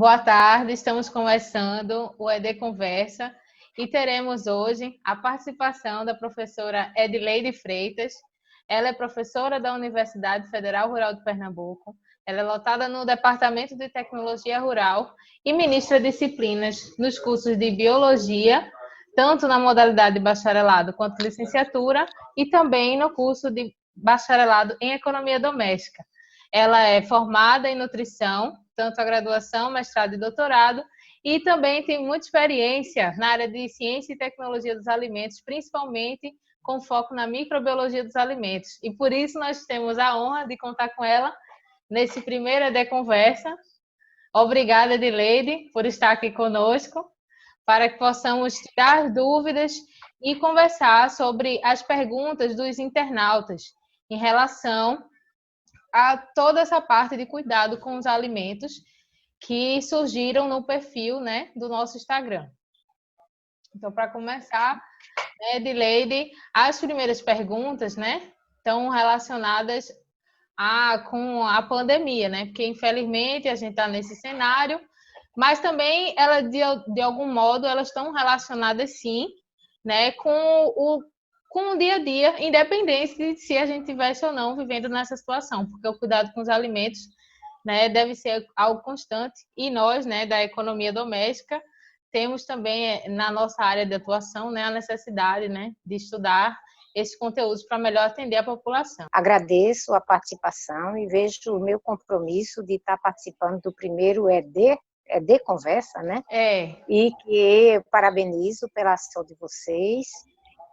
Boa tarde, estamos começando o ED Conversa e teremos hoje a participação da professora Edileide Freitas. Ela é professora da Universidade Federal Rural de Pernambuco, ela é lotada no Departamento de Tecnologia Rural e ministra disciplinas nos cursos de Biologia, tanto na modalidade de bacharelado quanto licenciatura, e também no curso de bacharelado em Economia Doméstica. Ela é formada em nutrição, tanto a graduação, mestrado e doutorado, e também tem muita experiência na área de ciência e tecnologia dos alimentos, principalmente com foco na microbiologia dos alimentos. E por isso nós temos a honra de contar com ela nesse primeiro ED Conversa. Obrigada, Edileide, por estar aqui conosco, para que possamos tirar dúvidas e conversar sobre as perguntas dos internautas em relação a toda essa parte de cuidado com os alimentos que surgiram no perfil, né, do nosso Instagram. Então, para começar, Edileide, as primeiras perguntas, né, estão relacionadas com a pandemia, né, porque infelizmente a gente está nesse cenário, mas também ela de algum modo elas estão relacionadas sim, né, com o dia a dia, independente de se a gente estivesse ou não vivendo nessa situação, porque o cuidado com os alimentos, né, deve ser algo constante, e nós, né, da economia doméstica, temos também na nossa área de atuação, né, a necessidade, né, de estudar esses conteúdos para melhor atender a população. Agradeço a participação e vejo o meu compromisso de estar participando do primeiro ED Conversa, né? E que eu parabenizo pela ação de vocês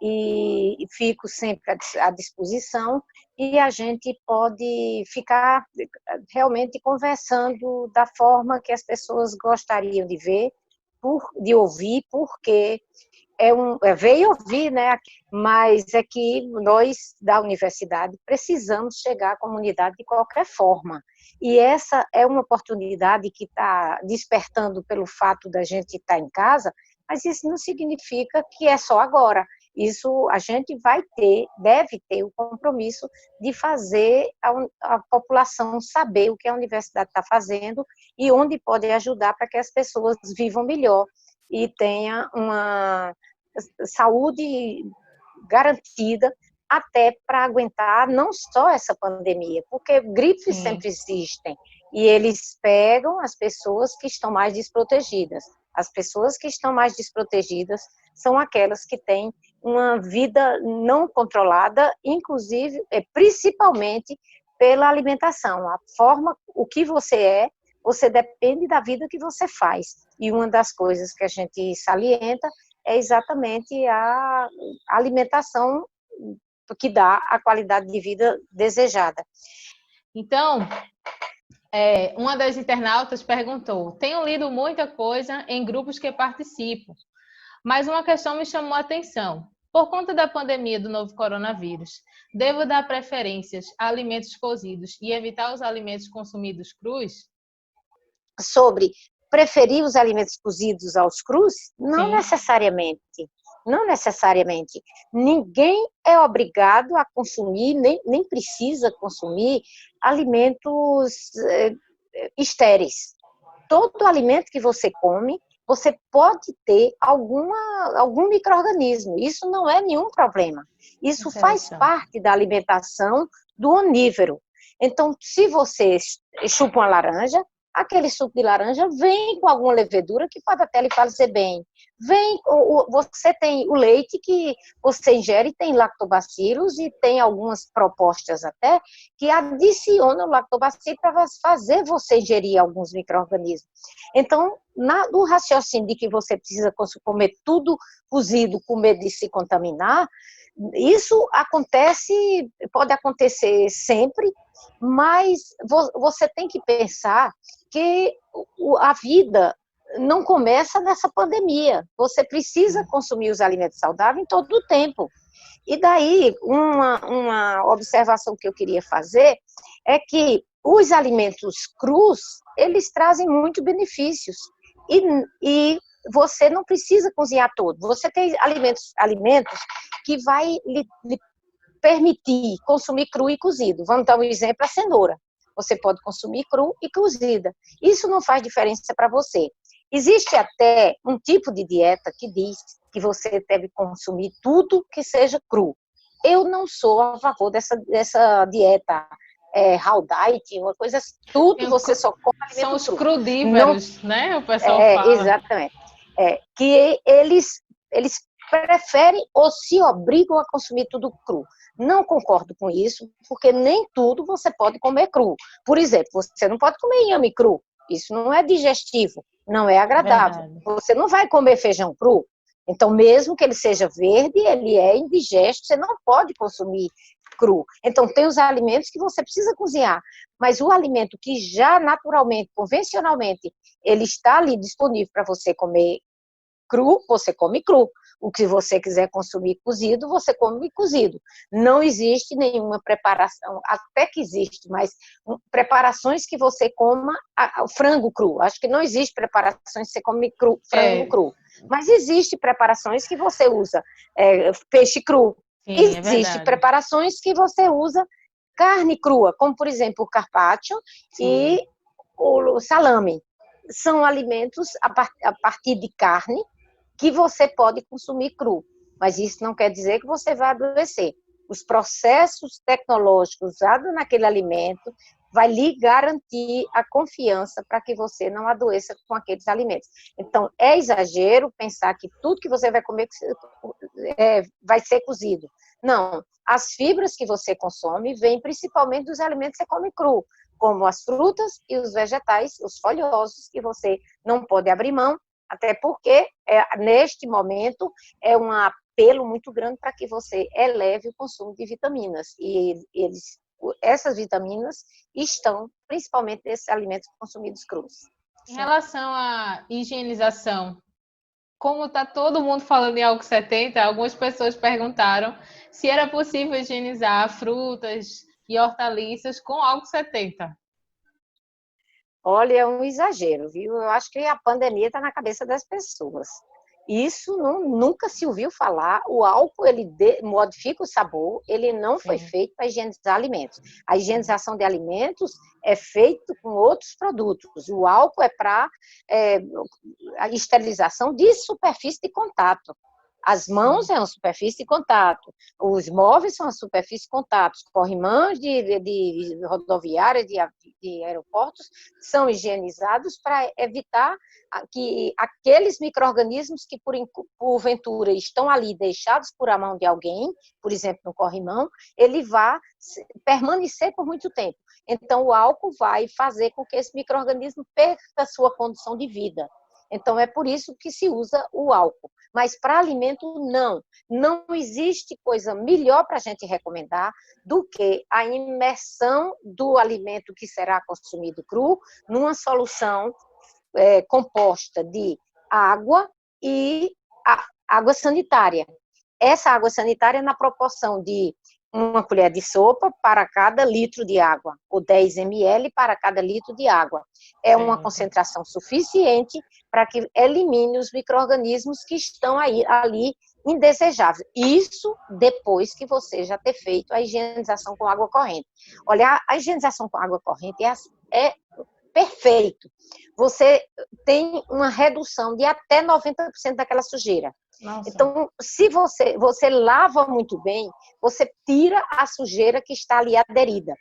e fico sempre à disposição, e a gente pode ficar realmente conversando da forma que as pessoas gostariam de ver, de ouvir, porque veio ouvir, né? Mas é que nós da universidade precisamos chegar à comunidade de qualquer forma. E essa é uma oportunidade que está despertando pelo fato da gente estar em casa, mas isso não significa que é só agora. Isso a gente deve ter o compromisso de fazer a população saber o que a universidade está fazendo e onde pode ajudar para que as pessoas vivam melhor e tenham uma saúde garantida até para aguentar não só essa pandemia, porque gripes sempre existem e eles pegam as pessoas que estão mais desprotegidas. As pessoas que estão mais desprotegidas são aquelas que têm uma vida não controlada, inclusive, principalmente pela alimentação. A forma, o que você depende da vida que você faz. E uma das coisas que a gente salienta é exatamente a alimentação que dá a qualidade de vida desejada. Então, uma das internautas perguntou: tenho lido muita coisa em grupos que participo, mas uma questão me chamou a atenção. Por conta da pandemia do novo coronavírus, devo dar preferências a alimentos cozidos e evitar os alimentos consumidos crus? Sobre preferir os alimentos cozidos aos crus? Não necessariamente. Não necessariamente. Ninguém é obrigado a consumir, nem precisa consumir alimentos estéreis. Todo alimento que você come, você pode ter algum micro-organismo. Isso não é nenhum problema. Isso faz parte da alimentação do onívoro. Então, se você chupa uma laranja, aquele suco de laranja vem com alguma levedura que pode até lhe fazer bem. Você tem o leite que você ingere, tem lactobacilos, e tem algumas propostas até que adicionam lactobacilo para fazer você ingerir alguns micro-organismos. Então, no raciocínio de que você precisa comer tudo cozido com medo de se contaminar, isso pode acontecer sempre, mas você tem que pensar que a vida não começa nessa pandemia. Você precisa consumir os alimentos saudáveis em todo o tempo. E daí, uma observação que eu queria fazer é que os alimentos crus, eles trazem muitos benefícios. E você não precisa cozinhar todo. Você tem alimentos que vai lhe permitir consumir cru e cozido. Vamos dar um exemplo, a cenoura. Você pode consumir cru e cozida. Isso não faz diferença para você. Existe até um tipo de dieta que diz que você deve consumir tudo que seja cru. Eu não sou a favor dessa dieta raw diet, uma coisa, tudo você só come alimento cru. São os crudíveros, né? O pessoal fala. Exatamente. Que eles preferem ou se obrigam a consumir tudo cru. Não concordo com isso, porque nem tudo você pode comer cru. Por exemplo, você não pode comer inhame cru. Isso não é digestivo, não é agradável. Verdade. Você não vai comer feijão cru. Então, mesmo que ele seja verde, ele é indigesto, você não pode consumir cru. Então, tem os alimentos que você precisa cozinhar, mas o alimento que já naturalmente, convencionalmente, ele está ali disponível para você comer cru, você come cru. O que você quiser consumir cozido, você come cozido. Não existe nenhuma preparação, até que existe, mas preparações que você coma frango cru. Acho que não existe preparações que você come frango cru. Mas existe preparações que você usa peixe cru. Sim, existe preparações que você usa carne crua, como, por exemplo, o carpaccio e o salame. São alimentos a partir de carne que você pode consumir cru, mas isso não quer dizer que você vai adoecer. Os processos tecnológicos usados naquele alimento vai lhe garantir a confiança para que você não adoeça com aqueles alimentos. Então, é exagero pensar que tudo que você vai comer vai ser cozido. Não, as fibras que você consome vêm principalmente dos alimentos que você come cru, como as frutas e os vegetais, os folhosos, que você não pode abrir mão, até porque, neste momento, é um apelo muito grande para que você eleve o consumo de vitaminas. E essas vitaminas estão principalmente nesses alimentos consumidos crus. Em relação à higienização, como está todo mundo falando em álcool 70, algumas pessoas perguntaram se era possível higienizar frutas e hortaliças com álcool 70. Olha, é um exagero, viu? Eu acho que a pandemia está na cabeça das pessoas. Isso nunca se ouviu falar. O álcool, ele modifica o sabor, ele não foi feito para higienizar alimentos. A higienização de alimentos é feita com outros produtos. O álcool é para a esterilização de superfície de contato. As mãos é uma superfície de contato, os móveis são uma superfície de contato, os corrimãos de rodoviárias, de aeroportos, são higienizados para evitar que aqueles micro-organismos que, porventura, estão ali deixados por a mão de alguém, por exemplo, no corrimão, ele vá permanecer por muito tempo. Então, o álcool vai fazer com que esse micro-organismo perca a sua condição de vida. Então, é por isso que se usa o álcool. Mas para alimento, não. Não existe coisa melhor para a gente recomendar do que a imersão do alimento que será consumido cru numa solução composta de água e água sanitária. Essa água sanitária na proporção de uma colher de sopa para cada litro de água, ou 10 ml para cada litro de água. É uma concentração suficiente para que elimine os micro-organismos que estão ali indesejáveis. Isso depois que você já ter feito a higienização com água corrente. Olha, a higienização com água corrente é perfeito. Você tem uma redução de até 90% daquela sujeira. Nossa. Então, se você lava muito bem, você tira a sujeira que está ali aderida.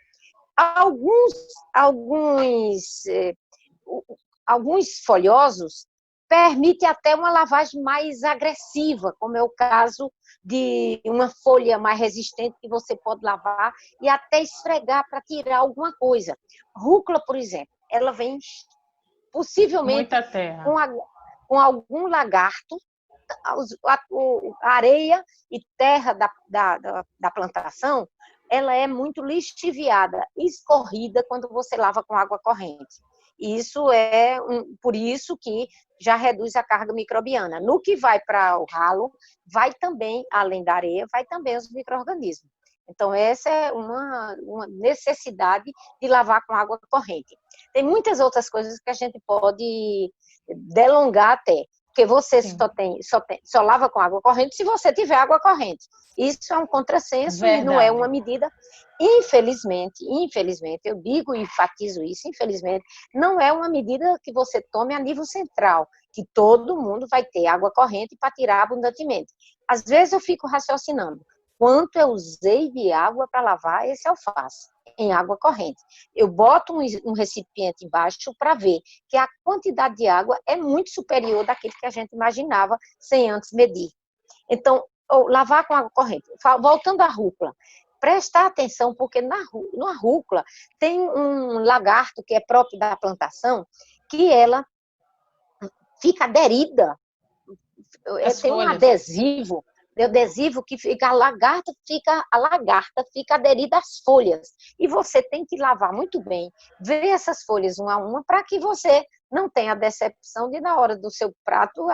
Alguns folhosos permitem até uma lavagem mais agressiva, como é o caso de uma folha mais resistente que você pode lavar e até esfregar para tirar alguma coisa. Rúcula, por exemplo, ela vem possivelmente com algum lagarto, a areia e terra da plantação, ela é muito lixiviada, escorrida quando você lava com água corrente. Isso por isso que já reduz a carga microbiana. No que vai para o ralo, vai também, além da areia, vai também os micro-organismos. Então, essa é uma necessidade de lavar com água corrente. Tem muitas outras coisas que a gente pode delongar até, Porque você só lava com água corrente se você tiver água corrente. Isso é um contrassenso. Verdade. E não é uma medida, infelizmente, eu digo e enfatizo isso, infelizmente, não é uma medida que você tome a nível central, que todo mundo vai ter água corrente para tirar abundantemente. Às vezes eu fico raciocinando, quanto eu usei de água para lavar esse alface em água corrente. Eu boto um recipiente embaixo para ver que a quantidade de água é muito superior daquele que a gente imaginava sem antes medir. Então, lavar com água corrente. Voltando à rúcula, prestar atenção, porque na rúcula tem um lagarto que é próprio da plantação, que ela fica aderida, tem um adesivo que fica, a lagarta fica aderida às folhas. E você tem que lavar muito bem, ver essas folhas uma a uma, para que você não tenha a decepção de, na hora do seu prato,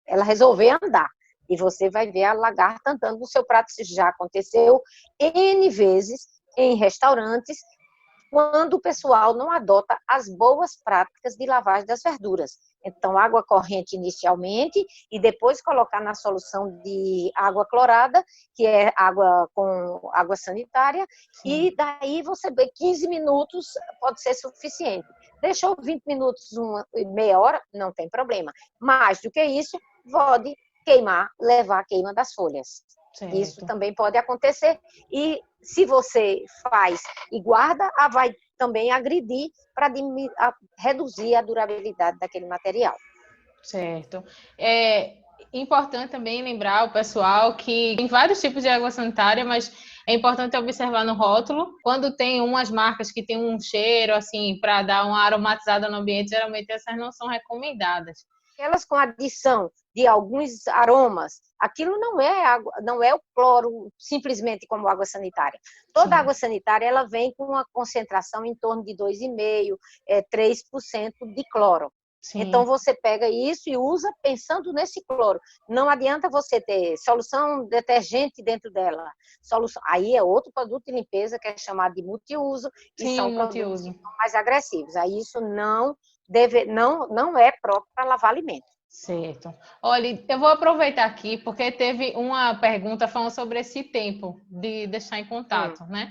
ela resolver andar. E você vai ver a lagarta andando no seu prato. Isso já aconteceu N vezes em restaurantes, quando o pessoal não adota as boas práticas de lavagem das verduras. Então, água corrente inicialmente e depois colocar na solução de água clorada, que é água com água sanitária, e daí você vê 15 minutos pode ser suficiente. Deixou 20 minutos, meia hora, não tem problema. Mais do que isso, pode levar a queima das folhas. Certo. Isso também pode acontecer. E se você faz e guarda, vai também agredir para reduzir a durabilidade daquele material. Certo. É importante também lembrar o pessoal que tem vários tipos de água sanitária, mas é importante observar no rótulo. Quando tem umas marcas que tem um cheiro assim para dar uma aromatizada no ambiente, geralmente essas não são recomendadas. Aquelas com adição de alguns aromas, aquilo não é água, não é o cloro simplesmente como água sanitária. Toda água sanitária ela vem com uma concentração em torno de 2,5%, 3% de cloro. Sim. Então você pega isso e usa pensando nesse cloro. Não adianta você ter solução detergente dentro dela. Aí é outro produto de limpeza que é chamado de multiuso, e são produtos mais agressivos. Aí isso não é próprio para lavar alimento. Certo. Olha, eu vou aproveitar aqui, porque teve uma pergunta falando sobre esse tempo de deixar em contato, né?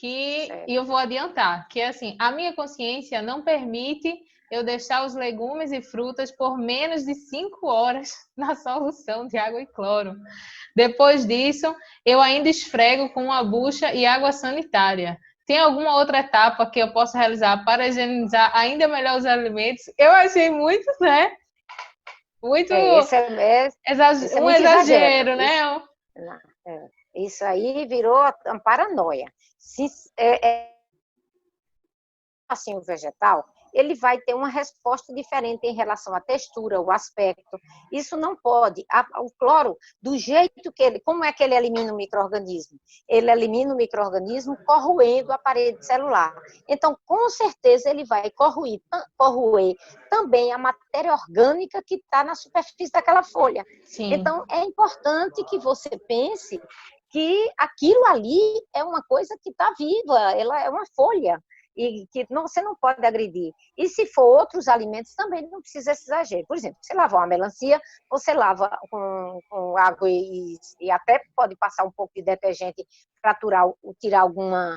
E eu vou adiantar, que é assim, a minha consciência não permite eu deixar os legumes e frutas por menos de 5 horas na solução de água e cloro. Depois disso, eu ainda esfrego com uma bucha e água sanitária. Tem alguma outra etapa que eu possa realizar para higienizar ainda melhor os alimentos? Eu achei muito, né? Muito um exagero, né? Isso aí virou uma paranoia. Assim, o vegetal, ele vai ter uma resposta diferente em relação à textura, o aspecto. Isso não pode. O cloro, do jeito que como é que ele elimina o micro-organismo? Ele elimina o micro-organismo corroendo a parede celular. Então, com certeza, ele vai corroer também a matéria orgânica que está na superfície daquela folha. Sim. Então, é importante que você pense que aquilo ali é uma coisa que está viva, ela é uma folha. E que você não pode agredir. E se for outros alimentos, também não precisa esse exagero. Por exemplo, você lavar uma melancia, você lava com água e até pode passar um pouco de detergente para tirar alguma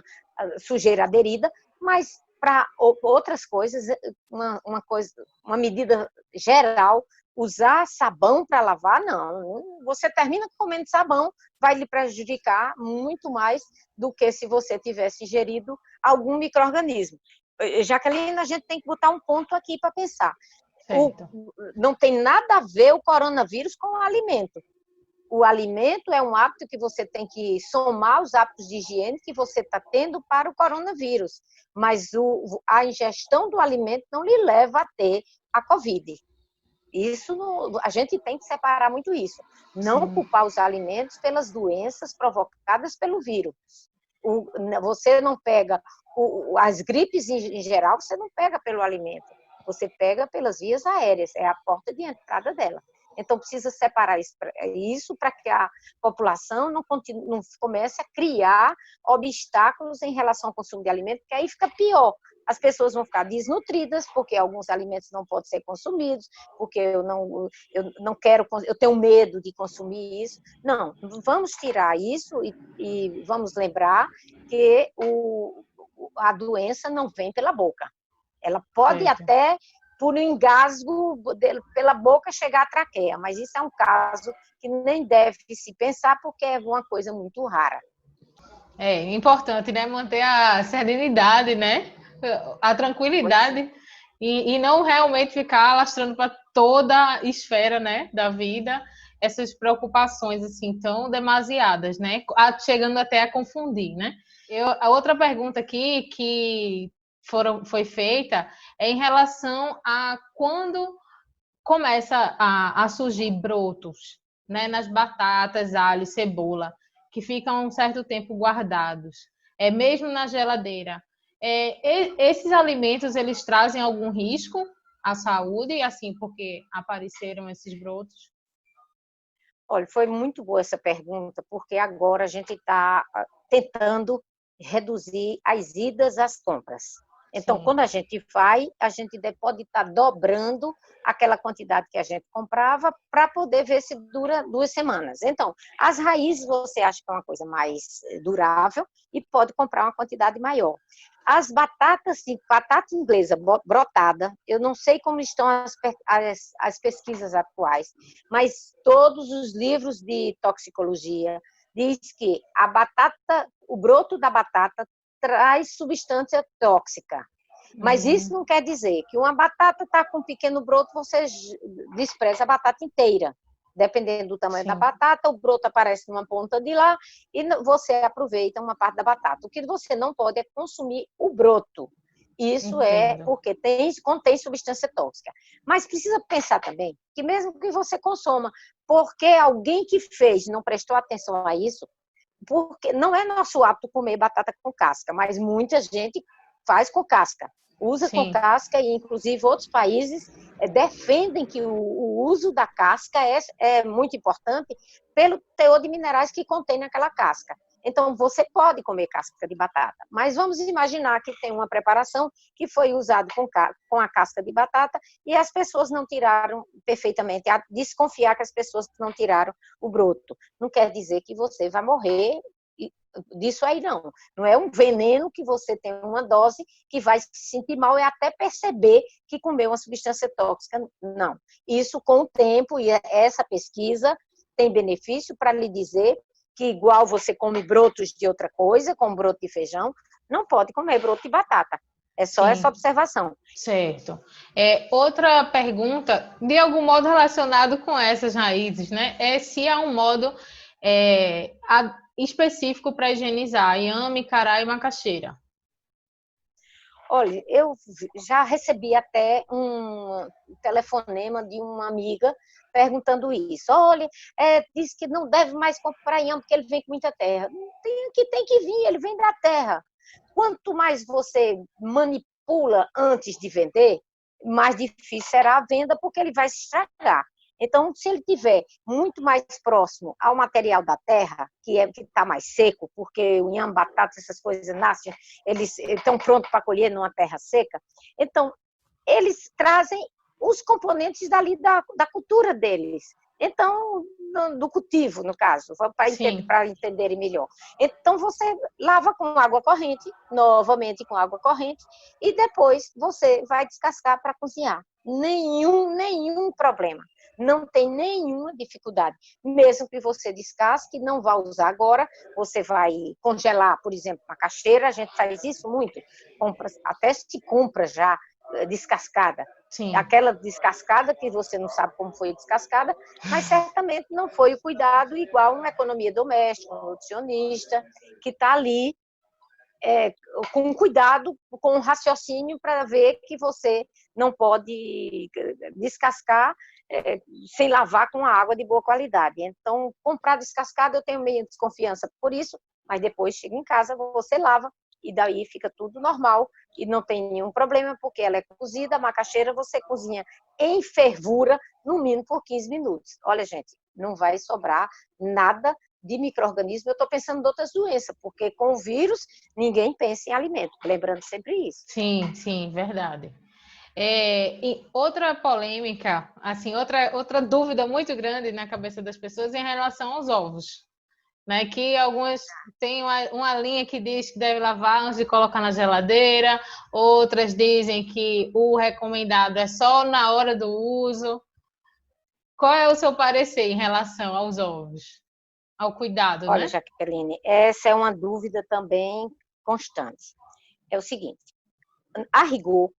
sujeira aderida, mas para outras coisas, uma medida geral, usar sabão para lavar, não. Você termina comendo sabão, vai lhe prejudicar muito mais do que se você tivesse ingerido algum micro-organismo. Jaqueline, a gente tem que botar um ponto aqui para pensar. Não tem nada a ver o coronavírus com o alimento. O alimento é um hábito que você tem que somar os hábitos de higiene que você está tendo para o coronavírus. Mas a ingestão do alimento não lhe leva a ter a Covid. A gente tem que separar muito isso. Não culpar os alimentos pelas doenças provocadas pelo vírus. Você não pega as gripes em geral, você não pega pelo alimento. Você pega pelas vias aéreas, é a porta de entrada dela. Então, precisa separar isso para que a população não comece a criar obstáculos em relação ao consumo de alimentos, porque aí fica pior. as pessoas vão ficar desnutridas, porque alguns alimentos não podem ser consumidos, porque eu não quero, eu tenho medo de consumir isso. Não, vamos tirar isso e vamos lembrar que a doença não vem pela boca. Ela pode até, por um engasgo pela boca, chegar à traqueia, mas isso é um caso que nem deve se pensar, porque é uma coisa muito rara. É importante, né? Manter a serenidade, né? A tranquilidade e não realmente ficar alastrando para toda a esfera, né, da vida essas preocupações assim tão demasiadas, né? Chegando até a confundir, né? A outra pergunta aqui que foi feita é em relação a quando começa a surgir brotos, né, nas batatas, alho, cebola, que ficam um certo tempo guardados, mesmo na geladeira. Esses alimentos, eles trazem algum risco à saúde, assim, porque apareceram esses brotos? Olha, foi muito boa essa pergunta, porque agora a gente está tentando reduzir as idas às compras. Então, Sim. Quando a gente vai, a gente pode estar dobrando aquela quantidade que a gente comprava para poder ver se dura 2 semanas. Então, as raízes você acha que é uma coisa mais durável e pode comprar uma quantidade maior. As batatas, sim, batata inglesa brotada, eu não sei como estão as pesquisas atuais, mas todos os livros de toxicologia diz que a batata, o broto da batata traz substância tóxica. Mas isso não quer dizer que uma batata está com um pequeno broto, você despreza a batata inteira. Dependendo do tamanho Sim. da batata, o broto aparece numa ponta de lá e você aproveita uma parte da batata. O que você não pode é consumir o broto. Isso Entendo. É porque contém substância tóxica. Mas precisa pensar também que mesmo que você consuma, porque alguém que fez não prestou atenção a isso, porque não é nosso hábito comer batata com casca, mas muita gente faz com casca. Usa Sim. com casca e, inclusive, outros países defendem que o uso da casca é muito importante pelo teor de minerais que contém naquela casca. Então, você pode comer casca de batata, mas vamos imaginar que tem uma preparação que foi usada com a casca de batata e as pessoas não tiraram perfeitamente, a desconfiar que as pessoas não tiraram o broto. Não quer dizer que você vai morrer disso aí, não. Não é um veneno que você tem uma dose que vai se sentir mal e até perceber que comeu uma substância tóxica. Não. Isso, com o tempo, e essa pesquisa tem benefício para lhe dizer que igual você come brotos de outra coisa, como broto de feijão, não pode comer broto de batata. É só Sim. essa observação. Certo. Outra pergunta, de algum modo relacionado com essas raízes, né? É se há um modo específico para higienizar inhame, cará e macaxeira. Olha, eu já recebi até um telefonema de uma amiga perguntando isso. Olha, diz que não deve mais comprar inhame porque ele vem com muita terra. Tem que vir, ele vem da terra. Quanto mais você manipula antes de vender, mais difícil será a venda porque ele vai se estragar. Então, se ele estiver muito mais próximo ao material da terra, que está mais seco, porque o inhame, batata, essas coisas nascem, eles estão prontos para colher numa terra seca, então, eles trazem os componentes dali da cultura deles. Então, do cultivo, no caso, para entenderem melhor. Então, você lava com água corrente, novamente com água corrente, e depois você vai descascar para cozinhar. Nenhum problema. Não tem nenhuma dificuldade. Mesmo que você descasque, não vá usar agora, você vai congelar, por exemplo, macaxeira, a gente faz isso muito, até se compra já descascada. Sim. Aquela descascada que você não sabe como foi descascada, mas certamente não foi o cuidado igual uma economia doméstica, um nutricionista, que está ali com cuidado, com um raciocínio para ver que você não pode descascar sem lavar com água de boa qualidade. Então, comprar descascado eu tenho meio desconfiança por isso, mas depois chega em casa, você lava e daí fica tudo normal e não tem nenhum problema, porque ela é cozida, a macaxeira você cozinha em fervura, no mínimo por 15 minutos. Olha, gente, não vai sobrar nada de micro-organismo, eu estou pensando em outras doenças, porque com o vírus ninguém pensa em alimento, lembrando sempre isso. Sim, sim, verdade. E outra polêmica, assim, outra dúvida muito grande na cabeça das pessoas em relação aos ovos, né? Que algumas têm uma linha que diz que deve lavar antes de colocar na geladeira, outras dizem que o recomendado é só na hora do uso. Qual é o seu parecer em relação aos ovos? Ao cuidado, Olha, né? Jaqueline, essa é uma dúvida também constante. É o seguinte, a rigor,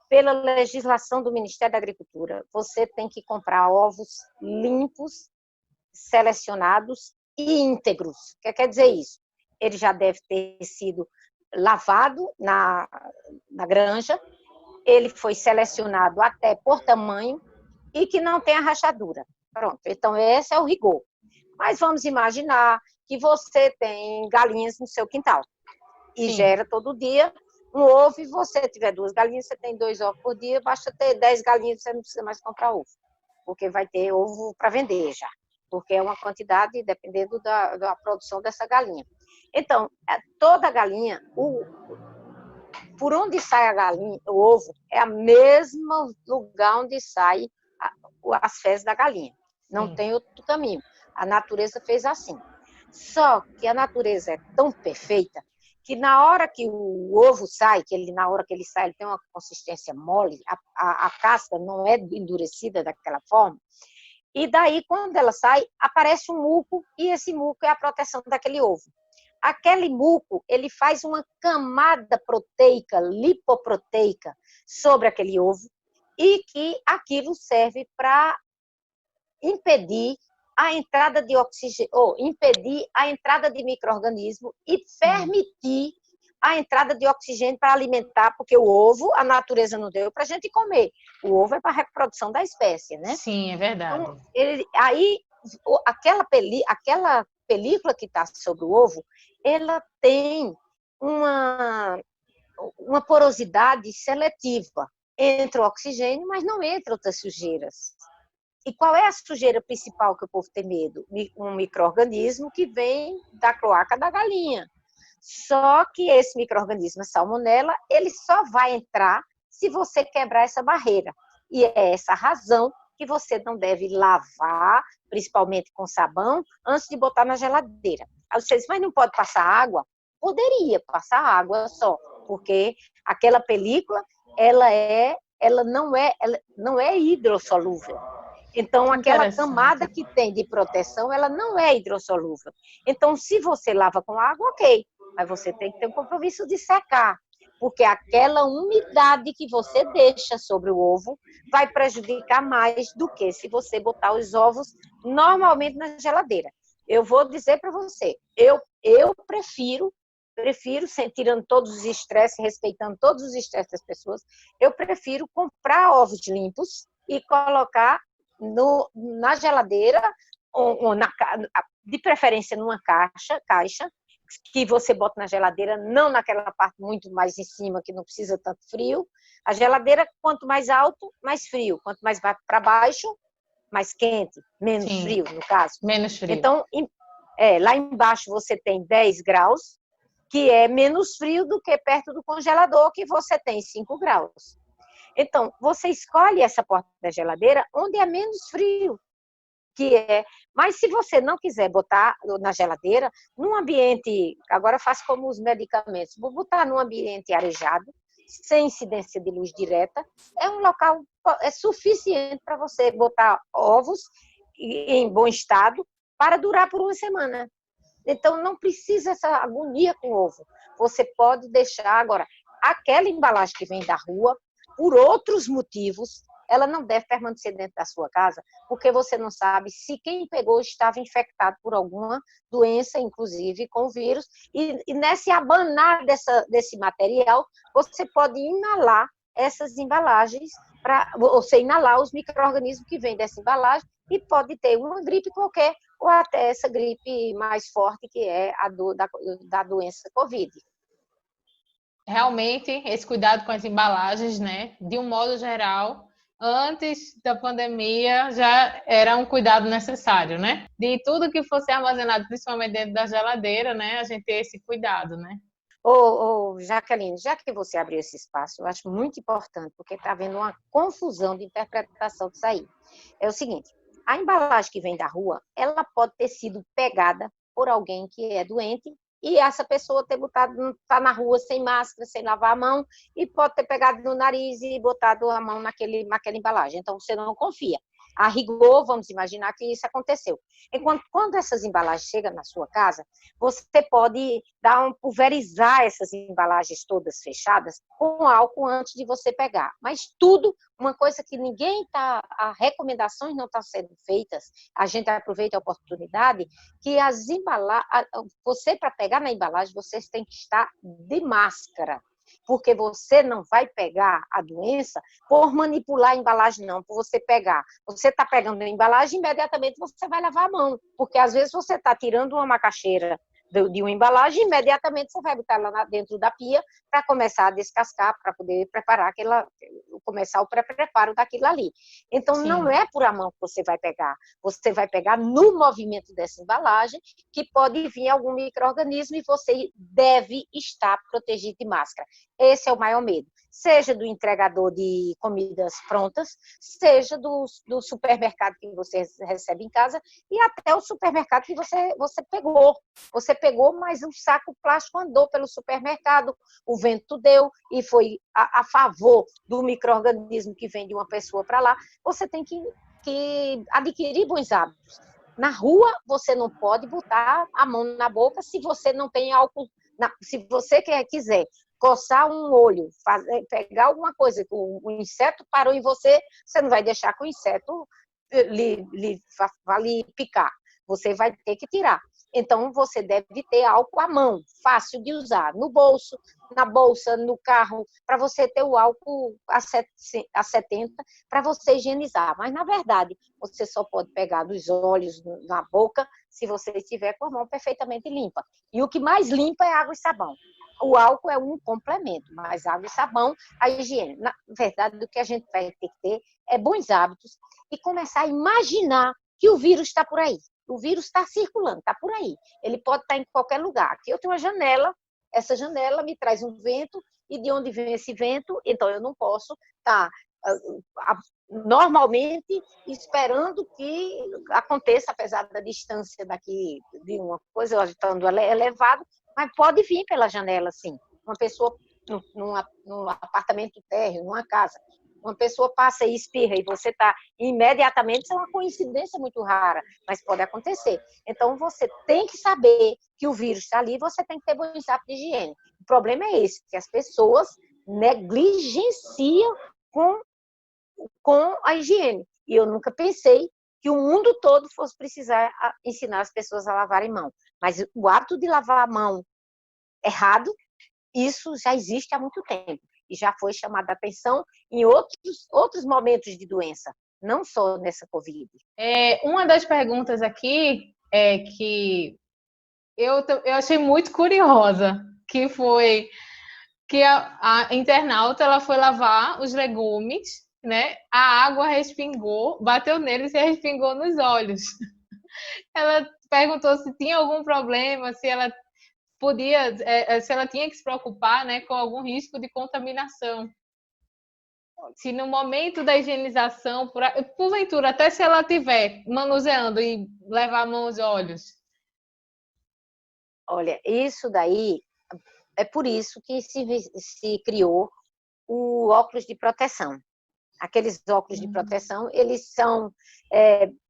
pela legislação do Ministério da Agricultura, você tem que comprar ovos limpos, selecionados e íntegros. O que quer dizer isso? Ele já deve ter sido lavado na granja, ele foi selecionado até por tamanho e que não tenha rachadura. Pronto, então esse é o rigor. Mas vamos imaginar que você tem galinhas no seu quintal e Sim. gera todo dia um ovo, e você tiver 2 galinhas, você tem 2 ovos por dia, basta ter 10 galinhas, você não precisa mais comprar ovo, porque vai ter ovo para vender já, porque é uma quantidade dependendo da produção dessa galinha. Então, toda galinha, por onde sai a galinha, o ovo, é o mesmo lugar onde sai as fezes da galinha. Não tem outro caminho. A natureza fez assim. Só que a natureza é tão perfeita que na hora que o ovo sai, na hora que ele sai, ele tem uma consistência mole, a casca não é endurecida daquela forma, e daí, quando ela sai, aparece um muco, e esse muco é a proteção daquele ovo. Aquele muco, ele faz uma camada proteica, lipoproteica, sobre aquele ovo, e que aquilo serve para impedir a entrada de oxigênio, ou impedir a entrada de micro-organismo e permitir a entrada de oxigênio para alimentar, porque o ovo, a natureza não deu para a gente comer. O ovo é para a reprodução da espécie, né? Sim, é verdade. Então, aí, aquela película que está sobre o ovo, ela tem uma porosidade seletiva entre o oxigênio, mas não entre outras sujeiras. E qual é a sujeira principal que o povo tem medo? Um micro-organismo que vem da cloaca da galinha. Só que esse micro-organismo, a salmonela, ele só vai entrar se você quebrar essa barreira. E é essa a razão que você não deve lavar, principalmente com sabão, antes de botar na geladeira. Aí você diz, mas não pode passar água? Poderia passar água só, porque aquela película, ela não é hidrossolúvel. Então, aquela camada que tem de proteção, ela não é hidrossolúvel. Então, se você lava com água, ok, mas você tem que ter um compromisso de secar, porque aquela umidade que você deixa sobre o ovo vai prejudicar mais do que se você botar os ovos normalmente na geladeira. Eu vou dizer para você, eu prefiro, tirando todos os estresses, respeitando todos os estresses das pessoas, eu prefiro comprar ovos limpos e colocar na geladeira, ou de preferência numa caixa, que você bota na geladeira, não naquela parte muito mais em cima, que não precisa tanto frio. A geladeira, quanto mais alto, mais frio. Quanto mais para baixo, mais quente, menos frio, no caso. Menos frio. Então, lá embaixo você tem 10 graus, que é menos frio do que perto do congelador, que você tem 5 graus. Então, você escolhe essa porta da geladeira onde é menos frio, mas se você não quiser botar na geladeira, num ambiente, agora faço como os medicamentos, vou botar num ambiente arejado, sem incidência de luz direta, é um local, é suficiente para você botar ovos em bom estado para durar por uma semana. Então, não precisa essa agonia com ovo. Você pode deixar, agora, aquela embalagem que vem da rua, por outros motivos, ela não deve permanecer dentro da sua casa, porque você não sabe se quem pegou estava infectado por alguma doença, inclusive com vírus, e nesse abanar desse material, você pode inalar essas embalagens, você inalar os micro-organismos que vêm dessa embalagem, e pode ter uma gripe qualquer, ou até essa gripe mais forte, que é a da doença Covid. Realmente, esse cuidado com as embalagens, né? De um modo geral, antes da pandemia já era um cuidado necessário, né? De tudo que fosse armazenado, principalmente dentro da geladeira, né? A gente ter esse cuidado, né? Jaqueline, já que você abriu esse espaço, eu acho muito importante, porque está havendo uma confusão de interpretação disso aí. É o seguinte, a embalagem que vem da rua, ela pode ter sido pegada por alguém que é doente e essa pessoa ter botado, tá na rua sem máscara, sem lavar a mão, e pode ter pegado no nariz e botado a mão naquela embalagem. Então, você não confia. A rigor, vamos imaginar que isso aconteceu. Enquanto quando essas embalagens chegam na sua casa, você pode pulverizar essas embalagens todas fechadas com álcool antes de você pegar. Mas tudo, uma coisa que ninguém está, as recomendações não estão sendo feitas, a gente aproveita a oportunidade, que as embalagens, você para pegar na embalagem, você tem que estar de máscara, porque você não vai pegar a doença por manipular a embalagem, não, por você pegar. Você está pegando a embalagem, imediatamente você vai lavar a mão, porque às vezes você está tirando uma macaxeira de uma embalagem, imediatamente você vai botar lá dentro da pia para começar a descascar, para poder preparar começar o pré-preparo daquilo ali. Então, Sim. Não é por a mão que você vai pegar no movimento dessa embalagem, que pode vir algum micro-organismo e você deve estar protegido de máscara. Esse é o maior medo. Seja do entregador de comidas prontas, seja do supermercado que você recebe em casa e até o supermercado que você pegou. Você pegou, mas o saco plástico andou pelo supermercado, o vento deu e foi a favor do micro-organismo que vem de uma pessoa para lá. Você tem que adquirir bons hábitos. Na rua, você não pode botar a mão na boca se você não tem álcool. Se você quiser coçar um olho, pegar alguma coisa, o inseto parou em você, você não vai deixar que o inseto lhe picar. Você vai ter que tirar. Então, você deve ter álcool à mão, fácil de usar, no bolso, na bolsa, no carro, para você ter o álcool a 70, para você higienizar. Mas, na verdade, você só pode pegar dos olhos, na boca, se você estiver com a mão perfeitamente limpa. E o que mais limpa é água e sabão. O álcool é um complemento, mas água e sabão, a higiene. Na verdade, o que a gente vai ter que ter é bons hábitos e começar a imaginar que o vírus está por aí. O vírus está circulando, está por aí. Ele pode estar em qualquer lugar. Aqui eu tenho uma janela, essa janela me traz um vento, e de onde vem esse vento? Então, eu não posso estar normalmente esperando que aconteça, apesar da distância daqui de uma coisa, estando elevado, mas pode vir pela janela, sim. Uma pessoa num apartamento térreo, numa casa, uma pessoa passa e espirra e você está imediatamente, isso é uma coincidência muito rara, mas pode acontecer. Então, você tem que saber que o vírus está ali e você tem que ter bons hábitos de higiene. O problema é esse, que as pessoas negligenciam com a higiene. E eu nunca pensei que o mundo todo fosse precisar ensinar as pessoas a lavarem mão. Mas o hábito de lavar a mão errado, isso já existe há muito tempo. E já foi chamada a atenção em outros momentos de doença, não só nessa Covid. Uma das perguntas aqui é que eu achei muito curiosa, que foi que a internauta ela foi lavar os legumes, né? A água respingou, bateu neles e respingou nos olhos. Ela perguntou se tinha algum problema, se ela podia, se ela tinha que se preocupar, né, com algum risco de contaminação. Se no momento da higienização, porventura, até se ela estiver manuseando e levar a mão aos olhos. Olha, isso daí, é por isso que se criou o óculos de proteção. Aqueles óculos de proteção, eles são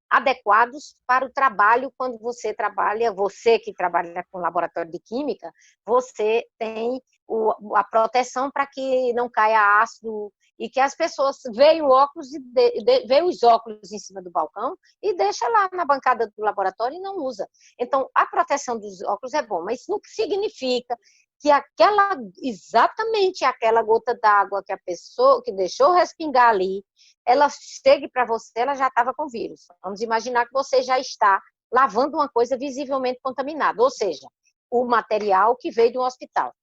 adequados para o trabalho quando você trabalha, você que trabalha com laboratório de química, você tem a proteção para que não caia ácido e que as pessoas veem o óculos veem os óculos em cima do balcão e deixa lá na bancada do laboratório e não usa. Então, a proteção dos óculos é bom, mas isso não significa que exatamente aquela gota d'água que a pessoa que deixou respingar ali, ela chegue para você, ela já estava com vírus. Vamos imaginar que você já está lavando uma coisa visivelmente contaminada, ou seja, o material que veio de um hospital.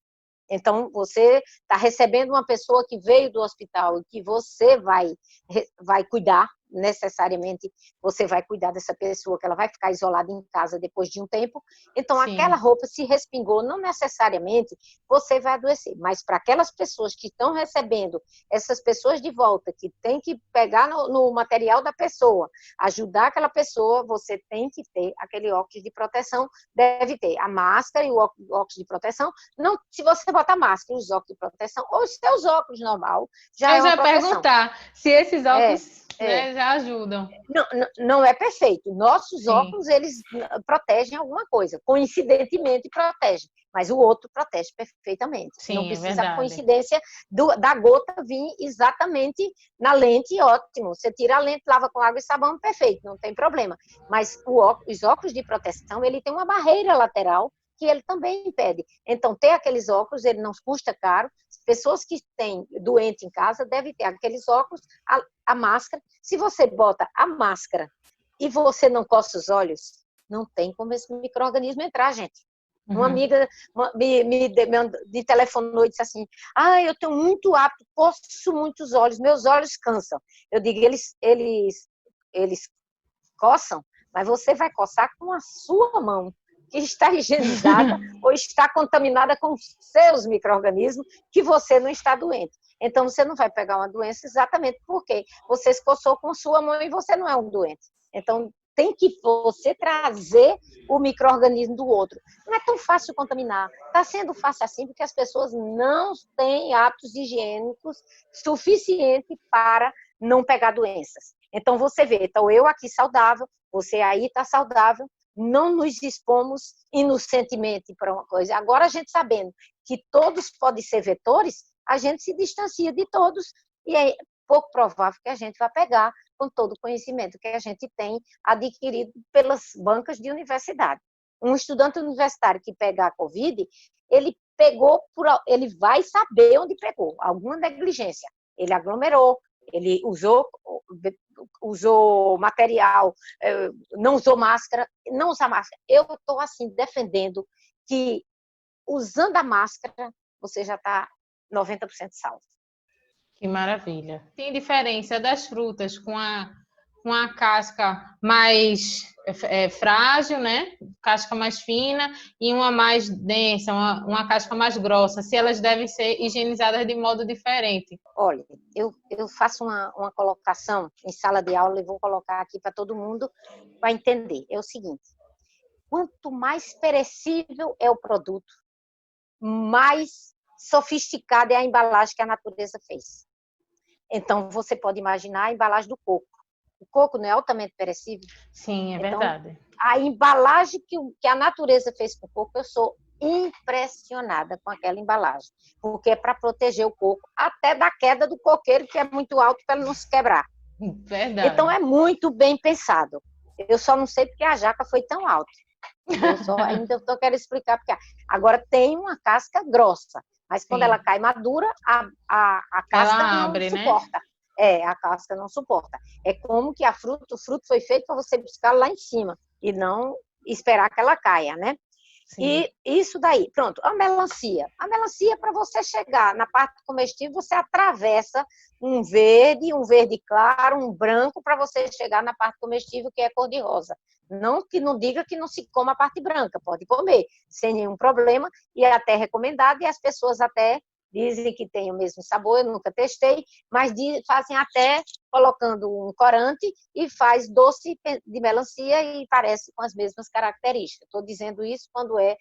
Então, você está recebendo uma pessoa que veio do hospital e que você vai cuidar, necessariamente você vai cuidar dessa pessoa, que ela vai ficar isolada em casa depois de um tempo. Então, Sim. aquela roupa se respingou, não necessariamente você vai adoecer, mas para aquelas pessoas que estão recebendo essas pessoas de volta, que tem que pegar no material da pessoa, ajudar aquela pessoa, você tem que ter aquele óculos de proteção, deve ter a máscara e o óculos de proteção. Não, se você botar máscara e os óculos de proteção, ou os seus óculos normal, já é uma proteção. Eu já ia perguntar se esses óculos já ajudam. Não é perfeito. Nossos Sim. óculos, eles protegem alguma coisa. Coincidentemente, protegem. Mas o outro protege perfeitamente. Sim, não precisa a coincidência da gota vir exatamente na lente, ótimo. Você tira a lente, lava com água e sabão, perfeito, não tem problema. Mas os óculos de proteção, ele tem uma barreira lateral que ele também impede. Então, ter aqueles óculos, ele não custa caro. Pessoas que têm doente em casa devem ter aqueles óculos, a máscara. Se você bota a máscara e você não coça os olhos, não tem como esse micro-organismo entrar, gente. Uma amiga me telefonou e disse assim, eu tenho muito hábito, coço muitos olhos, meus olhos cansam. Eu digo, eles coçam, mas você vai coçar com a sua mão, que está higienizada ou está contaminada com seus micro-organismos, que você não está doente. Então, você não vai pegar uma doença exatamente porque você se coçou com sua mão e você não é um doente. Então, tem que você trazer o micro-organismo do outro. Não é tão fácil contaminar. Está sendo fácil assim porque as pessoas não têm hábitos higiênicos suficientes para não pegar doenças. Então, você vê, então eu aqui saudável, você aí está saudável, não nos expomos inocentemente para uma coisa. Agora, a gente sabendo que todos podem ser vetores, a gente se distancia de todos e é pouco provável que a gente vá pegar com todo o conhecimento que a gente tem adquirido pelas bancas de universidade. Um estudante universitário que pegar a Covid, ele vai saber onde pegou, alguma negligência. Ele aglomerou, ele usou material, não usou máscara, não usa máscara. Eu estou, assim, defendendo que, usando a máscara, você já está 90% salvo. Que maravilha. Tem diferença das frutas com a casca mais frágil, né? Casca mais fina e uma mais densa, uma casca mais grossa, se elas devem ser higienizadas de modo diferente. Olha, eu faço uma colocação em sala de aula e vou colocar aqui para todo mundo para entender. É o seguinte, quanto mais perecível é o produto, mais sofisticada é a embalagem que a natureza fez. Então, você pode imaginar a embalagem do coco. O coco não é altamente perecível? Sim, é verdade. Então, a embalagem que a natureza fez com o coco, eu sou impressionada com aquela embalagem, porque é para proteger o coco até da queda do coqueiro, que é muito alto para ele não se quebrar. Verdade. Então, é muito bem pensado. Eu só não sei porque a jaca foi tão alta. Ainda estou querendo explicar porque. Agora, tem uma casca grossa, mas quando ela cai madura, a casca não suporta. Né? A casca não suporta. É como que o fruto foi feito para você buscar lá em cima e não esperar que ela caia, né? Sim. E isso daí, pronto, a melancia. A melancia, para você chegar na parte comestível, você atravessa um verde claro, um branco, para você chegar na parte comestível, que é cor-de-rosa. Não que não diga que não se coma a parte branca, pode comer, sem nenhum problema, e é até recomendado, e as pessoas até dizem que tem o mesmo sabor, eu nunca testei, mas fazem até colocando um corante e faz doce de melancia e parece com as mesmas características. Estou dizendo isso quando é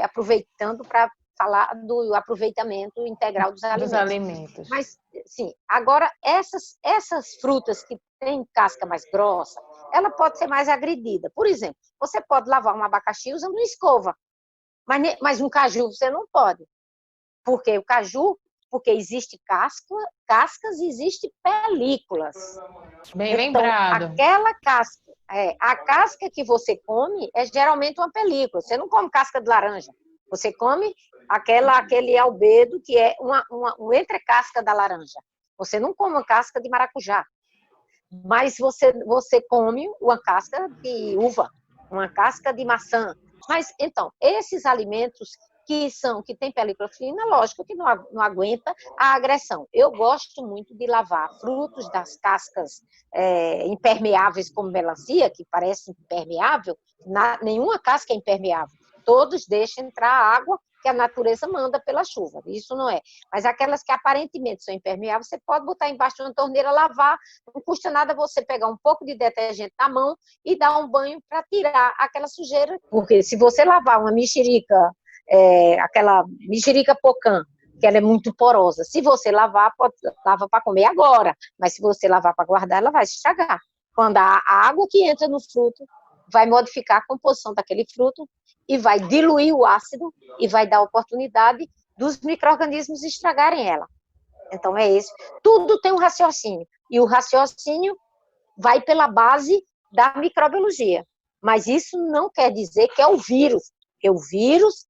aproveitando para falar do aproveitamento integral dos alimentos. Mas, sim, agora, essas frutas que têm casca mais grossa, ela pode ser mais agredida. Por exemplo, você pode lavar um abacaxi usando uma escova, mas um caju você não pode. Porque o caju, porque existe cascas e existe películas. Bem lembrado. Aquela casca, a casca que você come é geralmente uma película. Você não come casca de laranja. Você come aquele albedo que é um entrecasca da laranja. Você não come uma casca de maracujá. Mas você come uma casca de uva, uma casca de maçã. Mas, então, esses alimentos que tem peliclofilina, lógico que não aguenta a agressão. Eu gosto muito de lavar frutos das cascas impermeáveis, como melancia, que parece impermeável, nenhuma casca é impermeável. Todos deixam entrar a água que a natureza manda pela chuva, isso não é. Mas aquelas que aparentemente são impermeáveis, você pode botar embaixo de uma torneira, lavar, não custa nada você pegar um pouco de detergente na mão e dar um banho para tirar aquela sujeira, porque se você lavar uma mexerica, aquela mexerica pocã, que ela é muito porosa, se você lavar, lava para comer agora, mas se você lavar para guardar, ela vai se estragar. Quando a água que entra no fruto vai modificar a composição daquele fruto e vai diluir o ácido e vai dar oportunidade dos micro-organismos estragarem ela. Então, é isso. Tudo tem um raciocínio. E o raciocínio vai pela base da microbiologia. Mas isso não quer dizer que é o vírus. Porque o vírus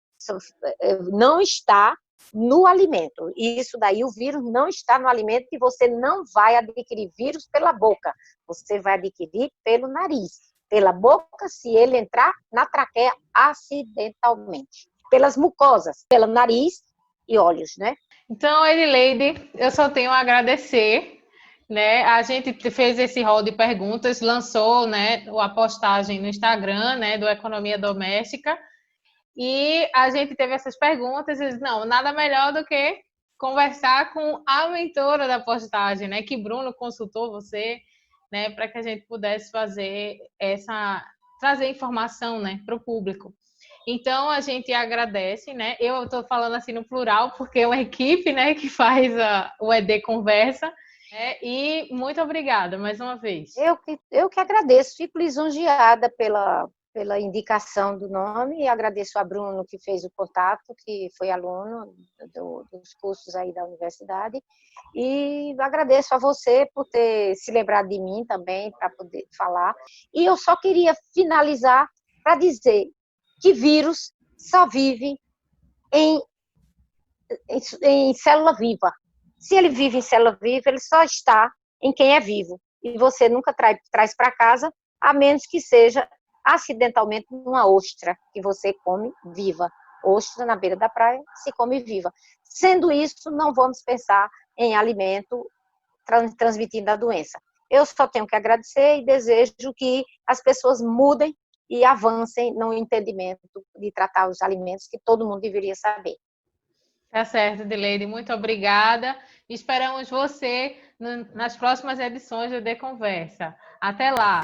não está no alimento. E isso daí, o vírus não está no alimento e você não vai adquirir vírus pela boca. Você vai adquirir pelo nariz. Pela boca, se ele entrar na traqueia acidentalmente. Pelas mucosas, pelo nariz e olhos, né? Então, Edileide, eu só tenho a agradecer, né? A gente fez esse rol de perguntas, lançou, né, a postagem no Instagram, né, do Economia Doméstica, e a gente teve essas perguntas e disse, não, nada melhor do que conversar com a mentora da postagem, né, que Bruno consultou você, né, para que a gente pudesse trazer informação, né, para o público. Então, a gente agradece, né? Eu estou falando assim no plural, porque é uma equipe, né, que faz o ED Conversa. E muito obrigada, mais uma vez. Eu que agradeço, fico lisonjeada pela indicação do nome e agradeço a Bruno, que fez o contato, que foi aluno dos cursos aí da universidade, e agradeço a você por ter se lembrado de mim também, para poder falar. E eu só queria finalizar para dizer que vírus só vive em célula viva. Se ele vive em célula viva, ele só está em quem é vivo. E você nunca traz para casa, a menos que seja acidentalmente uma ostra que você come viva. Ostra na beira da praia se come viva. Sendo isso, não vamos pensar em alimento transmitindo a doença. Eu só tenho que agradecer e desejo que as pessoas mudem e avancem no entendimento de tratar os alimentos que todo mundo deveria saber. Tá certo, Edileide, muito obrigada. Esperamos você nas próximas edições do ED Conversa. Até lá!